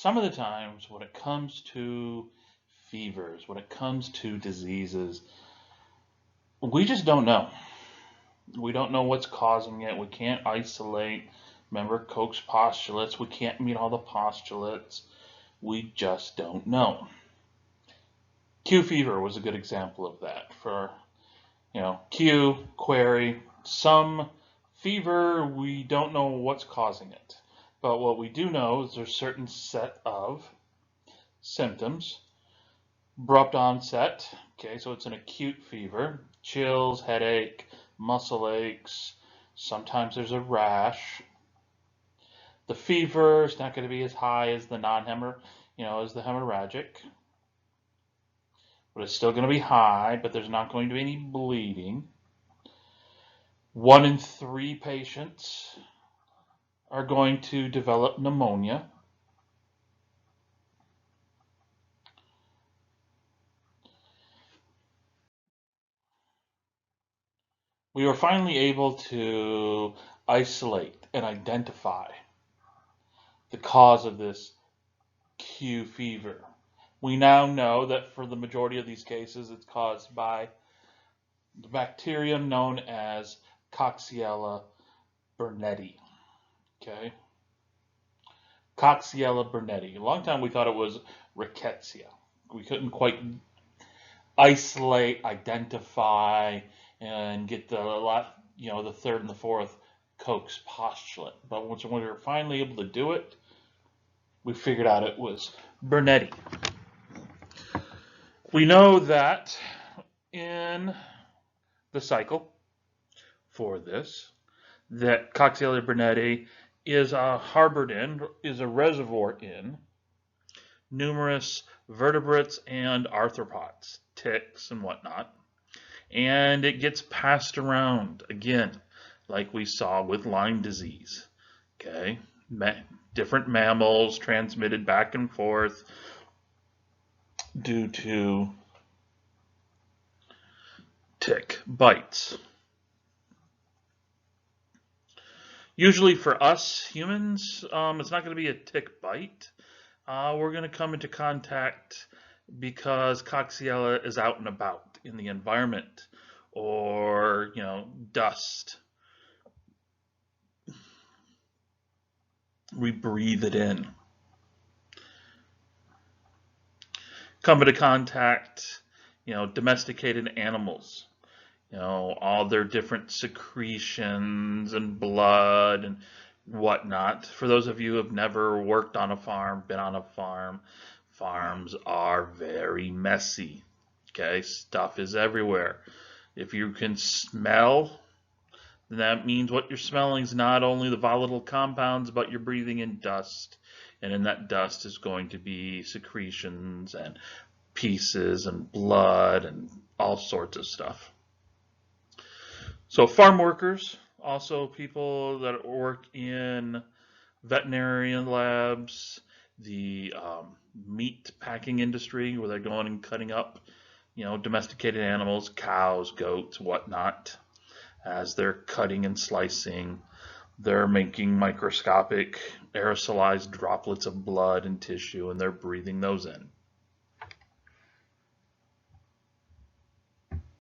some of the times when it comes to fevers, when it comes to diseases, we just don't know. We don't know what's causing it. We can't isolate. Remember Koch's postulates. We can't meet all the postulates. We just don't know. Q fever was a good example of that. For Q query, some fever, we don't know what's causing it. But what we do know is there's a certain set of symptoms. Abrupt onset, okay, so it's an acute fever, chills, headache, muscle aches, sometimes there's a rash. The fever is not going to be as high as the as the hemorrhagic, but it's still going to be high, but there's not going to be any bleeding. 1 in 3 patients are going to develop pneumonia. We were finally able to isolate and identify the cause of this Q fever. We now know that for the majority of these cases, it's caused by the bacterium known as Coxiella burnetii. Okay, Coxiella burnetii. A long time we thought it was Rickettsia. We couldn't quite isolate, identify, and get the third and the fourth Koch's postulate. But once we were finally able to do it, we figured out it was burnetii. We know that in the cycle for this, that Coxiella burnetii is harbored in, is a reservoir in numerous vertebrates and arthropods, ticks and whatnot. And it gets passed around, again, like we saw with Lyme disease. Okay, different mammals transmitted back and forth due to tick bites. Usually for us humans, it's not going to be a tick bite. We're going to come into contact because Coxiella is out and about in the environment, or dust. We breathe it in. Come into contact, domesticated animals. All their different secretions and blood and whatnot. For those of you who have never worked on a farm, been on a farm, farms are very messy. Okay, stuff is everywhere. If you can smell, then that means what you're smelling is not only the volatile compounds, but you're breathing in dust. And in that dust is going to be secretions and pieces and blood and all sorts of stuff. So farm workers, also people that work in veterinarian labs, the meat packing industry where they're going and cutting up, domesticated animals, cows, goats, whatnot. As they're cutting and slicing, they're making microscopic aerosolized droplets of blood and tissue, and they're breathing those in.